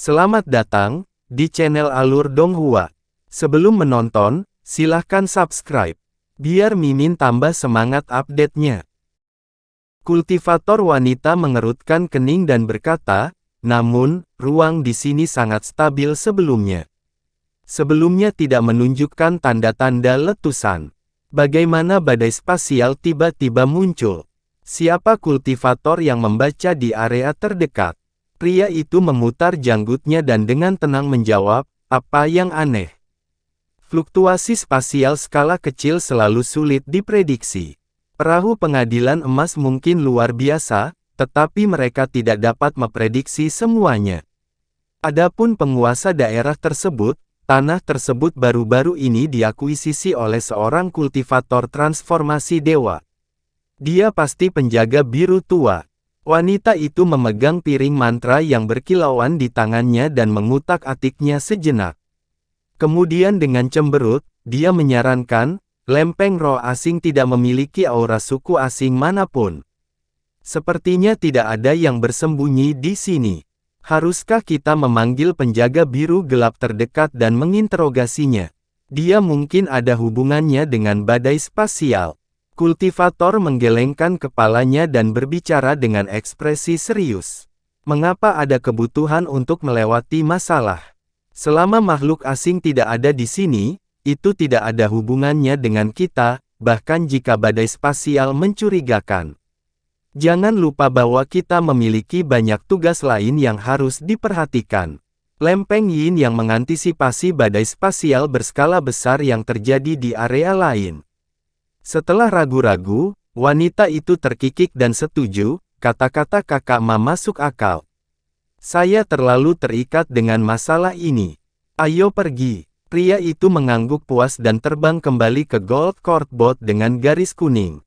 Selamat datang di channel Alur Donghua. Sebelum menonton, silahkan subscribe, biar Mimin tambah semangat update-nya. Kultivator wanita mengerutkan kening dan berkata, namun, ruang di sini sangat stabil sebelumnya. Sebelumnya tidak menunjukkan tanda-tanda letusan. Bagaimana badai spasial tiba-tiba muncul? Siapa kultivator yang membaca di area terdekat? Pria itu memutar janggutnya dan dengan tenang menjawab, apa yang aneh? Fluktuasi spasial skala kecil selalu sulit diprediksi. Perahu pengadilan emas mungkin luar biasa, tetapi mereka tidak dapat memprediksi semuanya. Adapun penguasa daerah tersebut, tanah tersebut baru-baru ini diakuisisi oleh seorang kultivator transformasi dewa. Dia pasti penjaga biru tua. Wanita itu memegang piring mantra yang berkilauan di tangannya dan mengutak-atiknya sejenak. Kemudian dengan cemberut, dia menyarankan, lempeng roh asing tidak memiliki aura suku asing manapun. Sepertinya tidak ada yang bersembunyi di sini. Haruskah kita memanggil penjaga biru gelap terdekat dan menginterogasinya? Dia mungkin ada hubungannya dengan badai spasial. Kultivator menggelengkan kepalanya dan berbicara dengan ekspresi serius. Mengapa ada kebutuhan untuk melewati masalah? Selama makhluk asing tidak ada di sini, itu tidak ada hubungannya dengan kita, bahkan jika badai spasial mencurigakan. Jangan lupa bahwa kita memiliki banyak tugas lain yang harus diperhatikan. Lempeng Yin yang mengantisipasi badai spasial berskala besar yang terjadi di area lain. Setelah ragu-ragu, wanita itu terkikik dan setuju, kata-kata kakak Ma masuk akal. Saya terlalu terikat dengan masalah ini. Ayo pergi. Pria itu mengangguk puas dan terbang kembali ke Gold Court Boat dengan garis kuning.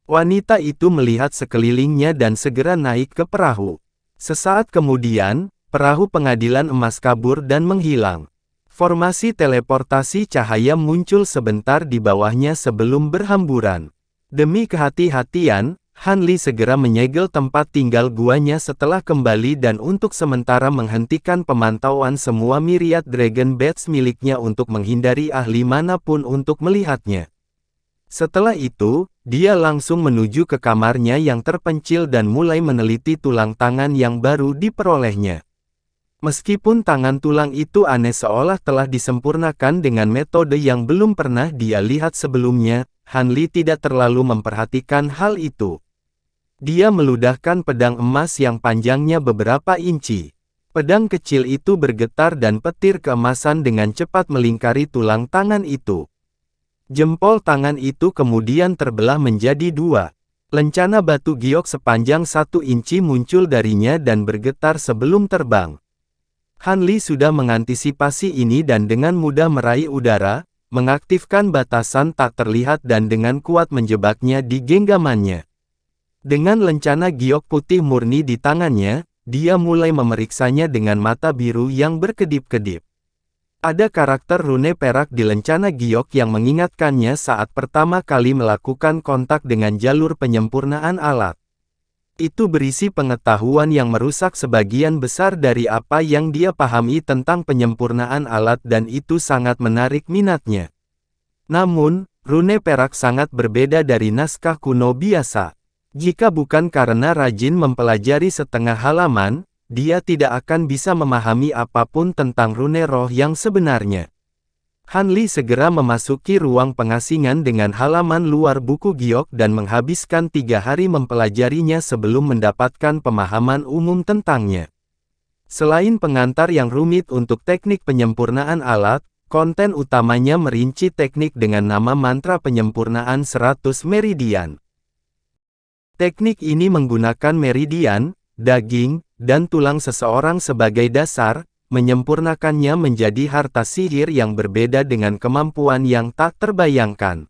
Wanita itu melihat sekelilingnya dan segera naik ke perahu. Sesaat kemudian, perahu pengadilan emas kabur dan menghilang. Formasi teleportasi cahaya muncul sebentar di bawahnya sebelum berhamburan. Demi kehati-hatian, Han Li segera menyegel tempat tinggal guanya setelah kembali dan untuk sementara menghentikan pemantauan semua myriad Dragon Bats miliknya untuk menghindari ahli manapun untuk melihatnya. Setelah itu, dia langsung menuju ke kamarnya yang terpencil dan mulai meneliti tulang tangan yang baru diperolehnya. Meskipun tangan tulang itu aneh seolah telah disempurnakan dengan metode yang belum pernah dia lihat sebelumnya, Han Li tidak terlalu memperhatikan hal itu. Dia meludahkan pedang emas yang panjangnya beberapa inci. Pedang kecil itu bergetar dan petir keemasan dengan cepat melingkari tulang tangan itu. Jempol tangan itu kemudian terbelah menjadi dua. Lencana batu giok sepanjang 1 inci muncul darinya dan bergetar sebelum terbang. Han Li sudah mengantisipasi ini dan dengan mudah meraih udara, mengaktifkan batasan tak terlihat dan dengan kuat menjebaknya di genggamannya. Dengan lencana giok putih murni di tangannya, dia mulai memeriksanya dengan mata biru yang berkedip-kedip. Ada karakter rune perak di lencana giok yang mengingatkannya saat pertama kali melakukan kontak dengan jalur penyempurnaan alat. Itu berisi pengetahuan yang merusak sebagian besar dari apa yang dia pahami tentang penyempurnaan alat dan itu sangat menarik minatnya. Namun, rune perak sangat berbeda dari naskah kuno biasa. Jika bukan karena rajin mempelajari setengah halaman, dia tidak akan bisa memahami apapun tentang rune roh yang sebenarnya. Han Li segera memasuki ruang pengasingan dengan halaman luar buku giok dan menghabiskan 3 hari mempelajarinya sebelum mendapatkan pemahaman umum tentangnya. Selain pengantar yang rumit untuk teknik penyempurnaan alat, konten utamanya merinci teknik dengan nama mantra penyempurnaan 100 meridian. Teknik ini menggunakan meridian, daging, dan tulang seseorang sebagai dasar, menyempurnakannya menjadi harta sihir yang berbeda dengan kemampuan yang tak terbayangkan.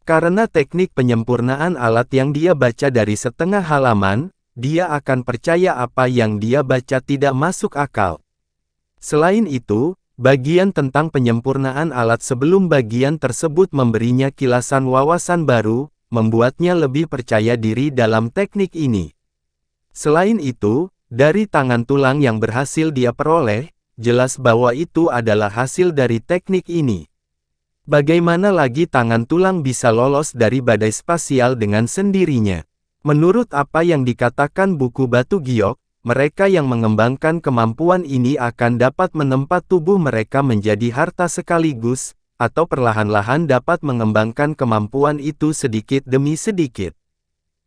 Karena teknik penyempurnaan alat yang dia baca dari setengah halaman, dia akan percaya apa yang dia baca tidak masuk akal. Selain itu, bagian tentang penyempurnaan alat sebelum bagian tersebut memberinya kilasan wawasan baru, membuatnya lebih percaya diri dalam teknik ini. Selain itu, Dari tangan tulang yang berhasil dia peroleh, jelas bahwa itu adalah hasil dari teknik ini. Bagaimana lagi tangan tulang bisa lolos dari badai spasial dengan sendirinya? Menurut apa yang dikatakan buku Batu Giok, mereka yang mengembangkan kemampuan ini akan dapat menempat tubuh mereka menjadi harta sekaligus, atau perlahan-lahan dapat mengembangkan kemampuan itu sedikit demi sedikit.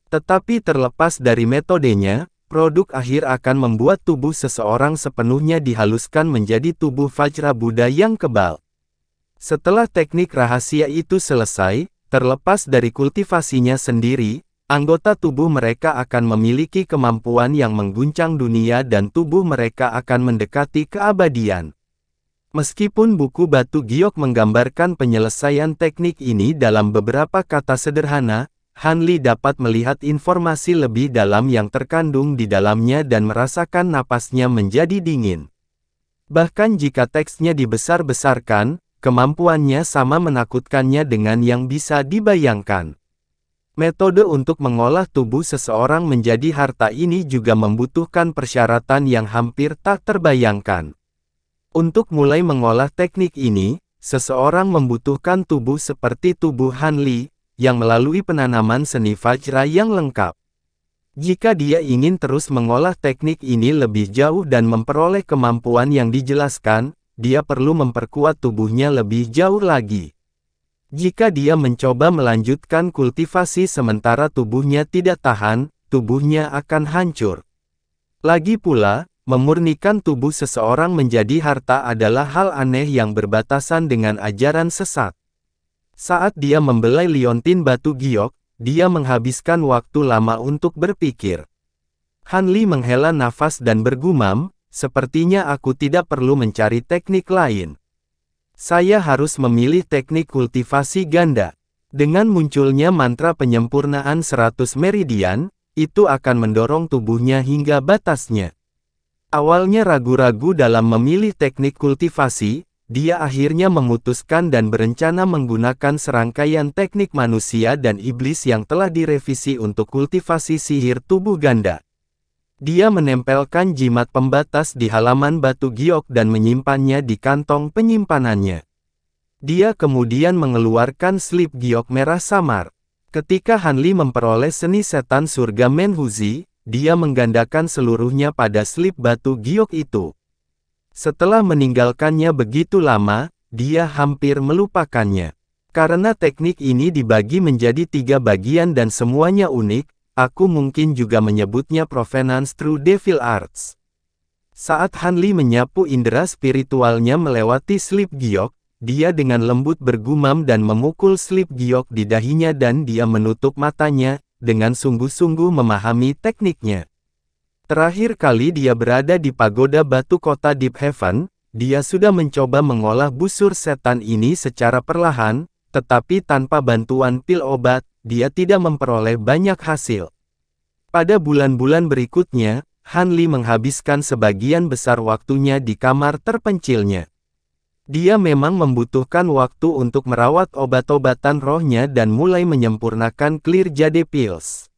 Tetapi terlepas dari metodenya, produk akhir akan membuat tubuh seseorang sepenuhnya dihaluskan menjadi tubuh Vajra Buddha yang kebal. Setelah teknik rahasia itu selesai, terlepas dari kultivasinya sendiri, anggota tubuh mereka akan memiliki kemampuan yang mengguncang dunia dan tubuh mereka akan mendekati keabadian. Meskipun buku Batu Giok menggambarkan penyelesaian teknik ini dalam beberapa kata sederhana, Han Li dapat melihat informasi lebih dalam yang terkandung di dalamnya dan merasakan napasnya menjadi dingin. Bahkan jika teksnya dibesar-besarkan, kemampuannya sama menakutkannya dengan yang bisa dibayangkan. Metode untuk mengolah tubuh seseorang menjadi harta ini juga membutuhkan persyaratan yang hampir tak terbayangkan. Untuk mulai mengolah teknik ini, seseorang membutuhkan tubuh seperti tubuh Han Li, yang melalui penanaman seni Vajra yang lengkap. Jika dia ingin terus mengolah teknik ini lebih jauh dan memperoleh kemampuan yang dijelaskan, dia perlu memperkuat tubuhnya lebih jauh lagi. Jika dia mencoba melanjutkan kultivasi sementara tubuhnya tidak tahan, tubuhnya akan hancur. Lagi pula, memurnikan tubuh seseorang menjadi harta adalah hal aneh yang berbatasan dengan ajaran sesat. Saat dia membelai liontin Batu Giok, dia menghabiskan waktu lama untuk berpikir. Han Li menghela nafas dan bergumam, sepertinya aku tidak perlu mencari teknik lain. Saya harus memilih teknik kultivasi ganda. Dengan munculnya mantra penyempurnaan 100 meridian, itu akan mendorong tubuhnya hingga batasnya. Awalnya ragu-ragu dalam memilih teknik kultivasi, dia akhirnya memutuskan dan berencana menggunakan serangkaian teknik manusia dan iblis yang telah direvisi untuk kultivasi sihir tubuh ganda. Dia menempelkan jimat pembatas di halaman Batu Giok dan menyimpannya di kantong penyimpanannya. Dia kemudian mengeluarkan slip giok merah samar. Ketika Han Li memperoleh seni setan surga Menhuzi, dia menggandakan seluruhnya pada slip Batu Giok itu. Setelah meninggalkannya begitu lama, dia hampir melupakannya. Karena teknik ini dibagi menjadi 3 bagian dan semuanya unik, aku mungkin juga menyebutnya Provenance True Devil Arts. Saat Han Li menyapu indera spiritualnya melewati slip giok, dia dengan lembut bergumam dan memukul slip giok di dahinya dan dia menutup matanya, dengan sungguh-sungguh memahami tekniknya. Terakhir kali dia berada di pagoda batu kota Deep Heaven, dia sudah mencoba mengolah busur setan ini secara perlahan, tetapi tanpa bantuan pil obat, dia tidak memperoleh banyak hasil. Pada bulan-bulan berikutnya, Han Li menghabiskan sebagian besar waktunya di kamar terpencilnya. Dia memang membutuhkan waktu untuk merawat obat-obatan rohnya dan mulai menyempurnakan Clear Jade Pills.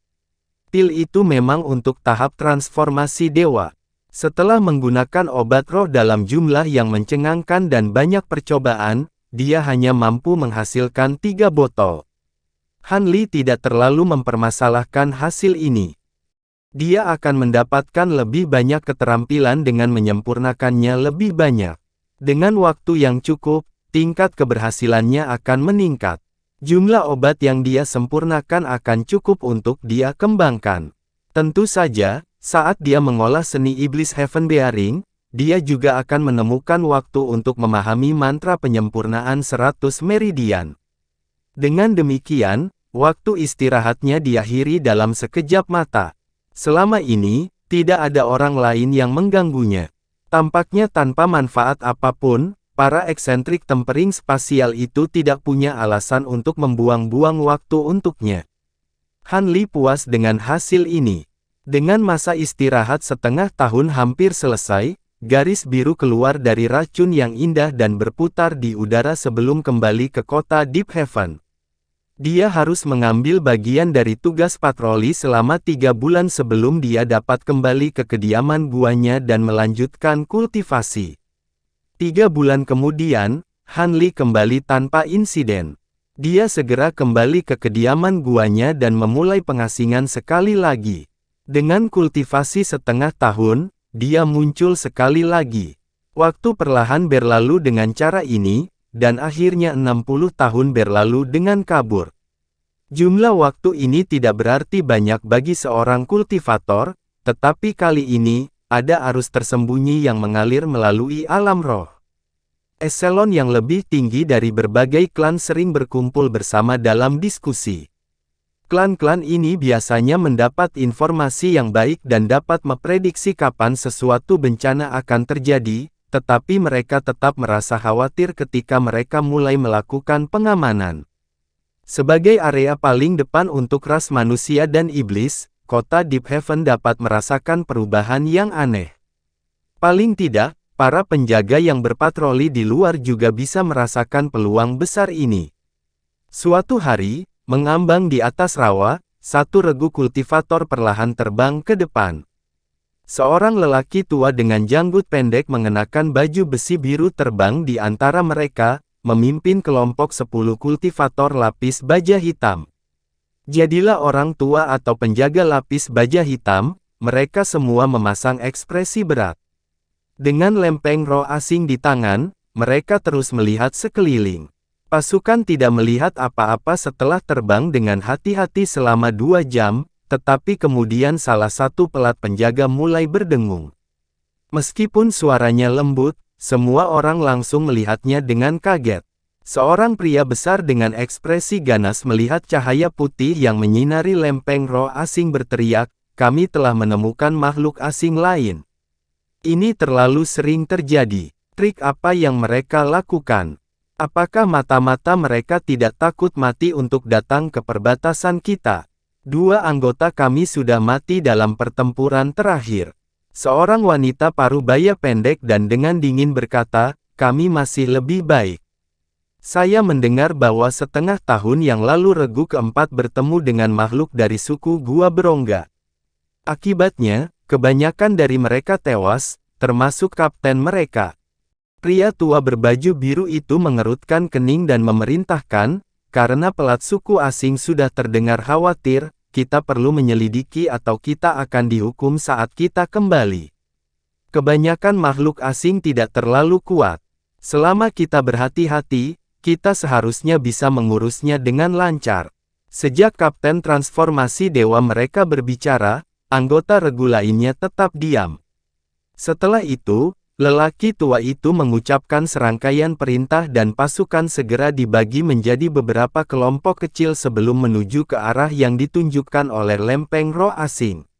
Pil itu memang untuk tahap transformasi dewa. Setelah menggunakan obat roh dalam jumlah yang mencengangkan dan banyak percobaan, dia hanya mampu menghasilkan 3 botol. Han Li tidak terlalu mempermasalahkan hasil ini. Dia akan mendapatkan lebih banyak keterampilan dengan menyempurnakannya lebih banyak. Dengan waktu yang cukup, tingkat keberhasilannya akan meningkat. Jumlah obat yang dia sempurnakan akan cukup untuk dia kembangkan. Tentu saja, saat dia mengolah seni iblis Heaven Bearing, dia juga akan menemukan waktu untuk memahami mantra penyempurnaan 100 meridian. Dengan demikian, waktu istirahatnya diakhiri dalam sekejap mata. Selama ini, tidak ada orang lain yang mengganggunya. Tampaknya tanpa manfaat apapun, para eksentrik tempering spasial itu tidak punya alasan untuk membuang-buang waktu untuknya. Han Li puas dengan hasil ini. Dengan masa istirahat setengah tahun hampir selesai, garis biru keluar dari racun yang indah dan berputar di udara sebelum kembali ke kota Deep Heaven. Dia harus mengambil bagian dari tugas patroli selama 3 bulan sebelum dia dapat kembali ke kediaman guanya dan melanjutkan kultivasi. 3 bulan kemudian, Hanli kembali tanpa insiden. Dia segera kembali ke kediaman guanya dan memulai pengasingan sekali lagi. Dengan kultivasi setengah tahun, dia muncul sekali lagi. Waktu perlahan berlalu dengan cara ini, dan akhirnya 60 tahun berlalu dengan kabur. Jumlah waktu ini tidak berarti banyak bagi seorang kultivator, tetapi kali ini, ada arus tersembunyi yang mengalir melalui alam roh. Eselon yang lebih tinggi dari berbagai klan sering berkumpul bersama dalam diskusi. Klan-klan ini biasanya mendapat informasi yang baik dan dapat memprediksi kapan sesuatu bencana akan terjadi, tetapi mereka tetap merasa khawatir ketika mereka mulai melakukan pengamanan. Sebagai area paling depan untuk ras manusia dan iblis, kota Deep Haven dapat merasakan perubahan yang aneh. Paling tidak, para penjaga yang berpatroli di luar juga bisa merasakan peluang besar ini. Suatu hari, mengambang di atas rawa, satu regu kultivator perlahan terbang ke depan. Seorang lelaki tua dengan janggut pendek mengenakan baju besi biru terbang di antara mereka, memimpin kelompok 10 kultivator lapis baja hitam. Jadilah orang tua atau penjaga lapis baja hitam, mereka semua memasang ekspresi berat. Dengan lempeng roh asing di tangan, mereka terus melihat sekeliling. Pasukan tidak melihat apa-apa setelah terbang dengan hati-hati selama 2 jam, tetapi kemudian salah satu pelat penjaga mulai berdengung. Meskipun suaranya lembut, semua orang langsung melihatnya dengan kaget. Seorang pria besar dengan ekspresi ganas melihat cahaya putih yang menyinari lempeng roh asing berteriak, "Kami telah menemukan makhluk asing lain. Ini terlalu sering terjadi. Trik apa yang mereka lakukan? Apakah mata-mata mereka tidak takut mati untuk datang ke perbatasan kita? 2 anggota kami sudah mati dalam pertempuran terakhir." Seorang wanita parubaya pendek dan dengan dingin berkata, "Kami masih lebih baik. Saya mendengar bahwa setengah tahun yang lalu regu keempat bertemu dengan makhluk dari suku Gua Berongga. Akibatnya, kebanyakan dari mereka tewas, termasuk kapten mereka." Pria tua berbaju biru itu mengerutkan kening dan memerintahkan, "Karena pelat suku asing sudah terdengar khawatir, kita perlu menyelidiki atau kita akan dihukum saat kita kembali. Kebanyakan makhluk asing tidak terlalu kuat. Selama kita berhati-hati, kita seharusnya bisa mengurusnya dengan lancar." Sejak Kapten Transformasi Dewa mereka berbicara, anggota regu lainnya tetap diam. Setelah itu, lelaki tua itu mengucapkan serangkaian perintah dan pasukan segera dibagi menjadi beberapa kelompok kecil sebelum menuju ke arah yang ditunjukkan oleh lempeng roh asing.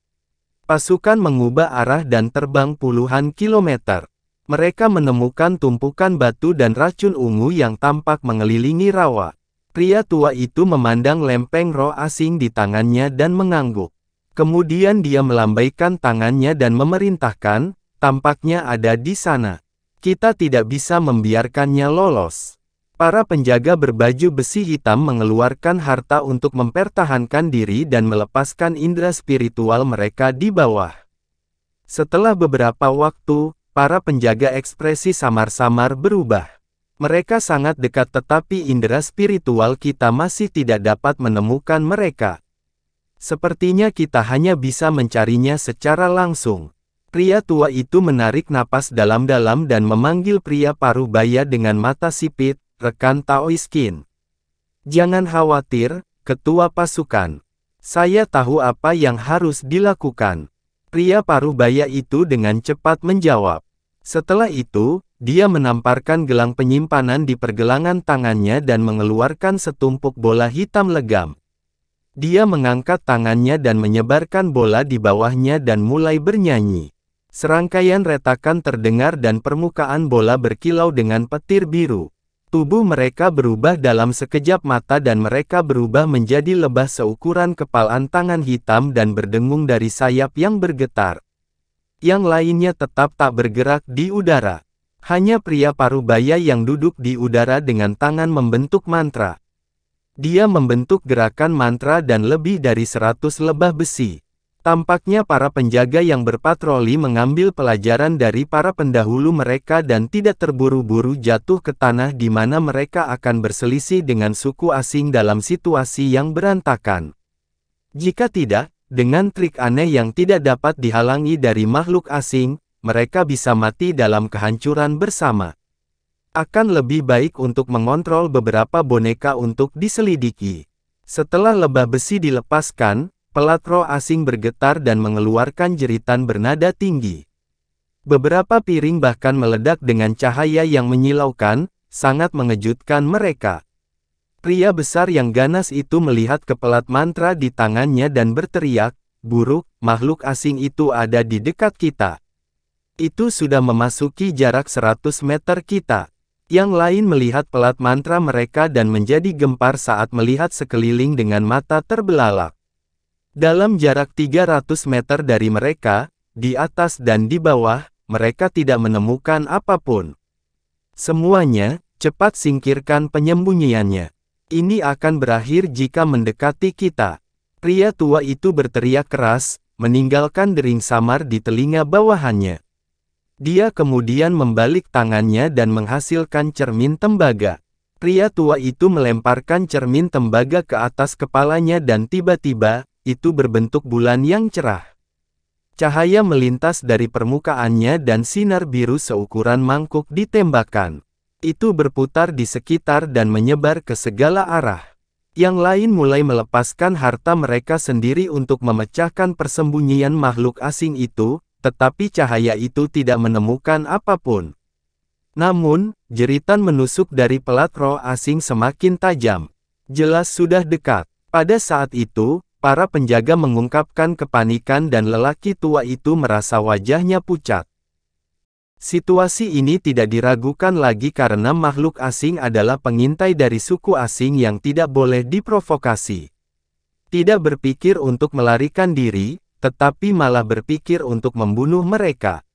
Pasukan mengubah arah dan terbang puluhan kilometer. Mereka menemukan tumpukan batu dan racun ungu yang tampak mengelilingi rawa. Pria tua itu memandang lempeng roh asing di tangannya dan mengangguk. Kemudian dia melambaikan tangannya dan memerintahkan, "Tampaknya ada di sana. Kita tidak bisa membiarkannya lolos." Para penjaga berbaju besi hitam mengeluarkan harta untuk mempertahankan diri dan melepaskan indera spiritual mereka di bawah. Setelah beberapa waktu, para penjaga ekspresi samar-samar berubah. Mereka sangat dekat tetapi indera spiritual kita masih tidak dapat menemukan mereka. Sepertinya kita hanya bisa mencarinya secara langsung. Pria tua itu menarik napas dalam-dalam dan memanggil pria parubaya dengan mata sipit, "Rekan Taoiskin. Jangan khawatir, ketua pasukan. Saya tahu apa yang harus dilakukan." Pria parubaya itu dengan cepat menjawab. Setelah itu, dia menamparkan gelang penyimpanan di pergelangan tangannya dan mengeluarkan setumpuk bola hitam legam. Dia mengangkat tangannya dan menyebarkan bola di bawahnya dan mulai bernyanyi. Serangkaian retakan terdengar dan permukaan bola berkilau dengan petir biru. Tubuh mereka berubah dalam sekejap mata dan mereka berubah menjadi lebah seukuran kepalan tangan hitam dan berdengung dari sayap yang bergetar. Yang lainnya tetap tak bergerak di udara. Hanya pria parubaya yang duduk di udara dengan tangan membentuk mantra. Dia membentuk gerakan mantra dan lebih dari 100 lebah besi. Tampaknya para penjaga yang berpatroli mengambil pelajaran dari para pendahulu mereka dan tidak terburu-buru jatuh ke tanah di mana mereka akan berselisih dengan suku asing dalam situasi yang berantakan. Jika tidak, dengan trik aneh yang tidak dapat dihalangi dari makhluk asing, mereka bisa mati dalam kehancuran bersama. Akan lebih baik untuk mengontrol beberapa boneka untuk diselidiki. Setelah lebah besi dilepaskan, pelat roh asing bergetar dan mengeluarkan jeritan bernada tinggi. Beberapa piring bahkan meledak dengan cahaya yang menyilaukan, sangat mengejutkan mereka. Pria besar yang ganas itu melihat ke pelat mantra di tangannya dan berteriak, "Buruk, makhluk asing itu ada di dekat kita. Itu sudah memasuki jarak 100 meter kita." Yang lain melihat pelat mantra mereka dan menjadi gempar saat melihat sekeliling dengan mata terbelalak. Dalam jarak 300 meter dari mereka, di atas dan di bawah, mereka tidak menemukan apapun. Semuanya, cepat singkirkan penyembunyiannya. Ini akan berakhir jika mendekati kita. Pria tua itu berteriak keras, meninggalkan dering samar di telinga bawahannya. Dia kemudian membalik tangannya dan menghasilkan cermin tembaga. Pria tua itu melemparkan cermin tembaga ke atas kepalanya dan tiba-tiba, itu berbentuk bulan yang cerah. Cahaya melintas dari permukaannya dan sinar biru seukuran mangkuk ditembakkan. Itu berputar di sekitar dan menyebar ke segala arah. Yang lain mulai melepaskan harta mereka sendiri untuk memecahkan persembunyian makhluk asing itu, tetapi cahaya itu tidak menemukan apapun. Namun, jeritan menusuk dari pelat roh asing semakin tajam. Jelas sudah dekat. Pada saat itu, para penjaga mengungkapkan kepanikan dan lelaki tua itu merasa wajahnya pucat. Situasi ini tidak diragukan lagi karena makhluk asing adalah pengintai dari suku asing yang tidak boleh diprovokasi. Tidak berpikir untuk melarikan diri, tetapi malah berpikir untuk membunuh mereka.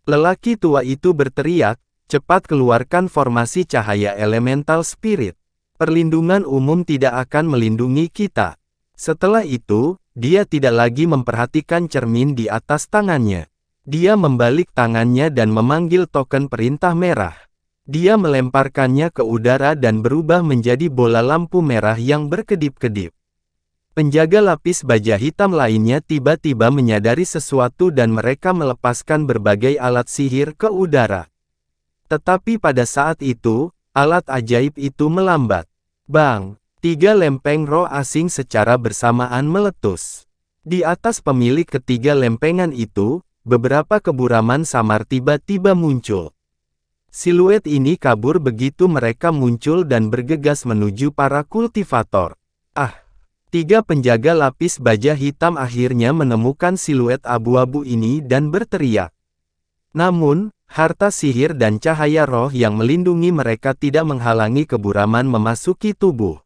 Lelaki tua itu berteriak, "Cepat keluarkan formasi cahaya elemental spirit. Perlindungan umum tidak akan melindungi kita." Setelah itu, dia tidak lagi memperhatikan cermin di atas tangannya. Dia membalik tangannya dan memanggil token perintah merah. Dia melemparkannya ke udara dan berubah menjadi bola lampu merah yang berkedip-kedip. Penjaga lapis baja hitam lainnya tiba-tiba menyadari sesuatu dan mereka melepaskan berbagai alat sihir ke udara. Tetapi pada saat itu, alat ajaib itu melambat. Bang! 3 lempeng roh asing secara bersamaan meletus. Di atas pemilik ketiga lempengan itu, beberapa keburaman samar tiba-tiba muncul. Siluet ini kabur begitu mereka muncul dan bergegas menuju para kultivator. 3 penjaga lapis baja hitam akhirnya menemukan siluet abu-abu ini dan berteriak. Namun, harta sihir dan cahaya roh yang melindungi mereka tidak menghalangi keburaman memasuki tubuh.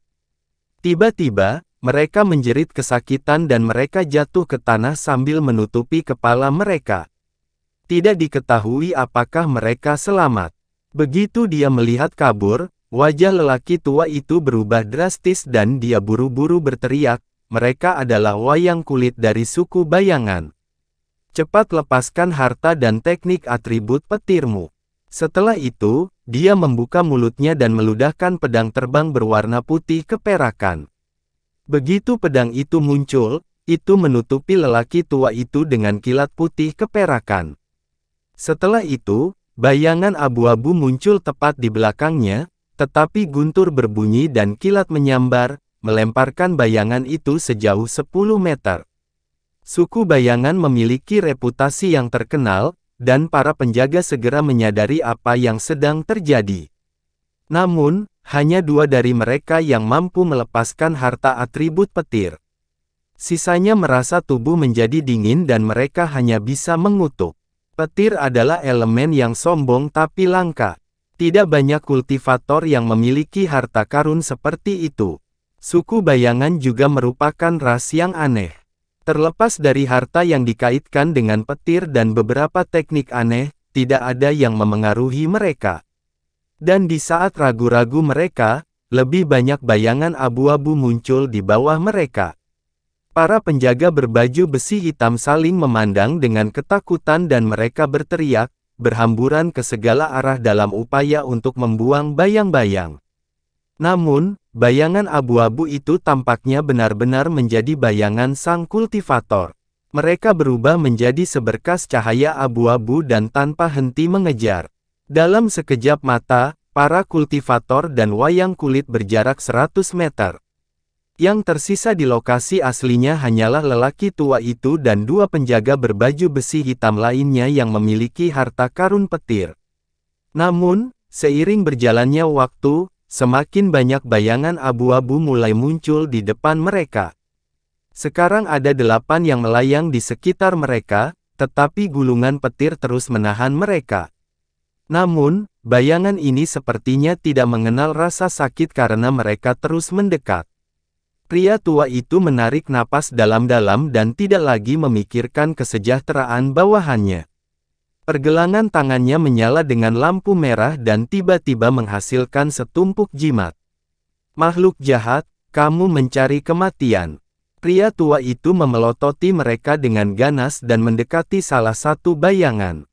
Tiba-tiba, mereka menjerit kesakitan dan mereka jatuh ke tanah sambil menutupi kepala mereka. Tidak diketahui apakah mereka selamat. Begitu dia melihat kabur, wajah lelaki tua itu berubah drastis dan dia buru-buru berteriak, "Mereka adalah wayang kulit dari suku bayangan. Cepat lepaskan harta dan teknik atribut petirmu." Setelah itu, dia membuka mulutnya dan meludahkan pedang terbang berwarna putih keperakan. Begitu pedang itu muncul, itu menutupi lelaki tua itu dengan kilat putih keperakan. Setelah itu, bayangan abu-abu muncul tepat di belakangnya, tetapi guntur berbunyi dan kilat menyambar, melemparkan bayangan itu sejauh 10 meter. Suku bayangan memiliki reputasi yang terkenal, dan para penjaga segera menyadari apa yang sedang terjadi. Namun, hanya 2 dari mereka yang mampu melepaskan harta atribut petir. Sisanya merasa tubuh menjadi dingin dan mereka hanya bisa mengutuk. Petir adalah elemen yang sombong tapi langka. Tidak banyak kultivator yang memiliki harta karun seperti itu. Suku bayangan juga merupakan ras yang aneh. Terlepas dari harta yang dikaitkan dengan petir dan beberapa teknik aneh, tidak ada yang memengaruhi mereka. Dan di saat ragu-ragu mereka, lebih banyak bayangan abu-abu muncul di bawah mereka. Para penjaga berbaju besi hitam saling memandang dengan ketakutan dan mereka berteriak, berhamburan ke segala arah dalam upaya untuk membuang bayang-bayang. Namun, bayangan abu-abu itu tampaknya benar-benar menjadi bayangan sang kultivator. Mereka berubah menjadi seberkas cahaya abu-abu dan tanpa henti mengejar. Dalam sekejap mata, para kultivator dan wayang kulit berjarak 100 meter. Yang tersisa di lokasi aslinya hanyalah lelaki tua itu dan dua penjaga berbaju besi hitam lainnya yang memiliki harta karun petir. Namun, seiring berjalannya waktu, semakin banyak bayangan abu-abu mulai muncul di depan mereka. Sekarang ada 8 yang melayang di sekitar mereka, tetapi gulungan petir terus menahan mereka. Namun, bayangan ini sepertinya tidak mengenal rasa sakit karena mereka terus mendekat. Pria tua itu menarik napas dalam-dalam dan tidak lagi memikirkan kesejahteraan bawahannya. Pergelangan tangannya menyala dengan lampu merah dan tiba-tiba menghasilkan setumpuk jimat. Makhluk jahat, kamu mencari kematian. Pria tua itu memelototi mereka dengan ganas dan mendekati salah satu bayangan.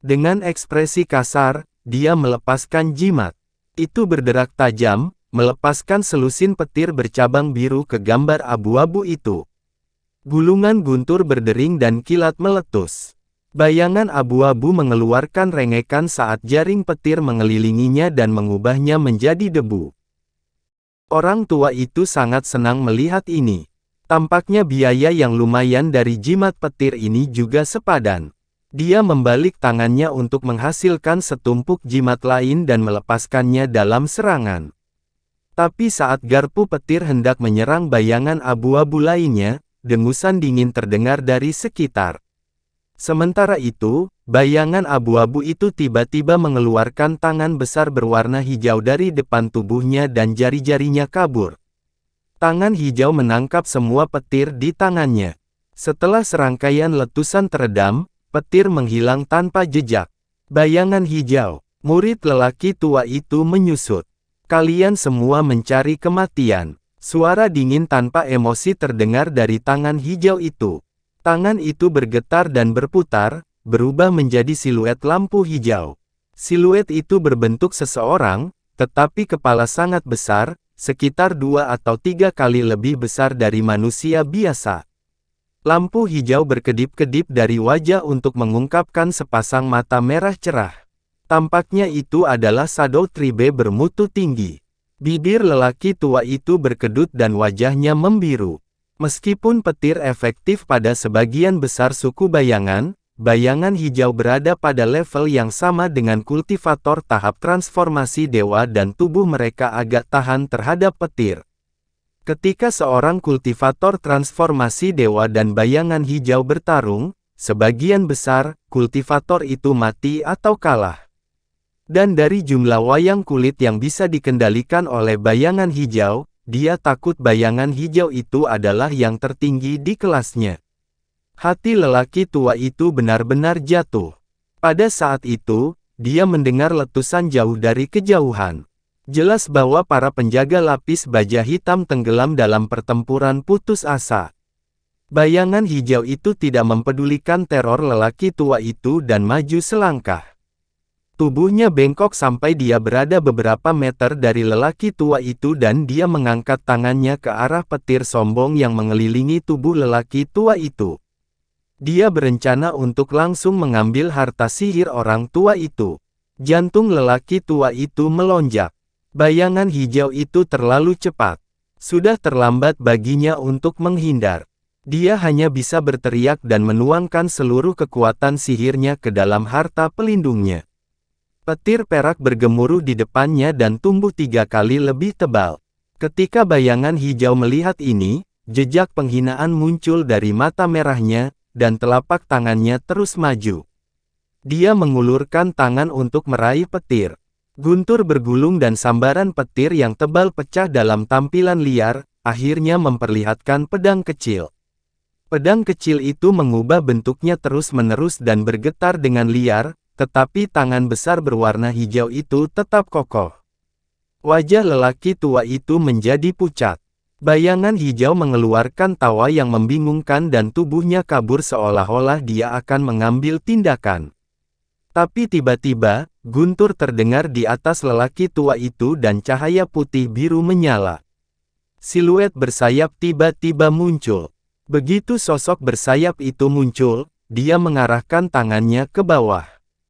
Dengan ekspresi kasar, dia melepaskan jimat. Itu berderak tajam, melepaskan selusin petir bercabang biru ke gambar abu-abu itu. Gulungan guntur berdering dan kilat meletus. Bayangan abu-abu mengeluarkan rengekan saat jaring petir mengelilinginya dan mengubahnya menjadi debu. Orang tua itu sangat senang melihat ini. Tampaknya biaya yang lumayan dari jimat petir ini juga sepadan. Dia membalik tangannya untuk menghasilkan setumpuk jimat lain dan melepaskannya dalam serangan. Tapi saat garpu petir hendak menyerang bayangan abu-abu lainnya, dengusan dingin terdengar dari sekitar. Sementara itu, bayangan abu-abu itu tiba-tiba mengeluarkan tangan besar berwarna hijau dari depan tubuhnya dan jari-jarinya kabur. Tangan hijau menangkap semua petir di tangannya. Setelah serangkaian letusan teredam, petir menghilang tanpa jejak. Bayangan hijau, murid lelaki tua itu menyusut. Kalian semua mencari kematian. Suara dingin tanpa emosi terdengar dari tangan hijau itu. Tangan itu bergetar dan berputar, berubah menjadi siluet lampu hijau. Siluet itu berbentuk seseorang, tetapi kepala sangat besar, sekitar 2 atau 3 kali lebih besar dari manusia biasa. Lampu hijau berkedip-kedip dari wajah untuk mengungkapkan sepasang mata merah cerah. Tampaknya itu adalah Shadow Tribe bermutu tinggi. Bibir lelaki tua itu berkedut dan wajahnya membiru. Meskipun petir efektif pada sebagian besar suku bayangan, bayangan hijau berada pada level yang sama dengan kultivator tahap transformasi dewa dan tubuh mereka agak tahan terhadap petir. Ketika seorang kultivator transformasi dewa dan bayangan hijau bertarung, sebagian besar, kultivator itu mati atau kalah. Dan dari jumlah wayang kulit yang bisa dikendalikan oleh bayangan hijau, dia takut bayangan hijau itu adalah yang tertinggi di kelasnya. Hati lelaki tua itu benar-benar jatuh. Pada saat itu, dia mendengar letusan jauh dari kejauhan. Jelas bahwa para penjaga lapis baja hitam tenggelam dalam pertempuran putus asa. Bayangan hijau itu tidak mempedulikan teror lelaki tua itu dan maju selangkah. Tubuhnya bengkok sampai dia berada beberapa meter dari lelaki tua itu dan dia mengangkat tangannya ke arah petir sombong yang mengelilingi tubuh lelaki tua itu. Dia berencana untuk langsung mengambil harta sihir orang tua itu. Jantung lelaki tua itu melonjak. Bayangan hijau itu terlalu cepat. Sudah terlambat baginya untuk menghindar. Dia hanya bisa berteriak dan menuangkan seluruh kekuatan sihirnya ke dalam harta pelindungnya. Petir perak bergemuruh di depannya dan tumbuh 3 kali lebih tebal. Ketika bayangan hijau melihat ini, jejak penghinaan muncul dari mata merahnya, dan telapak tangannya terus maju. Dia mengulurkan tangan untuk meraih petir. Guntur bergulung dan sambaran petir yang tebal pecah dalam tampilan liar, akhirnya memperlihatkan pedang kecil. Pedang kecil itu mengubah bentuknya terus-menerus dan bergetar dengan liar, tetapi tangan besar berwarna hijau itu tetap kokoh. Wajah lelaki tua itu menjadi pucat. Bayangan hijau mengeluarkan tawa yang membingungkan dan tubuhnya kabur seolah-olah dia akan mengambil tindakan. Tapi tiba-tiba, guntur terdengar di atas lelaki tua itu dan cahaya putih biru menyala. Siluet bersayap tiba-tiba muncul. Begitu sosok bersayap itu muncul, dia mengarahkan tangannya ke bawah.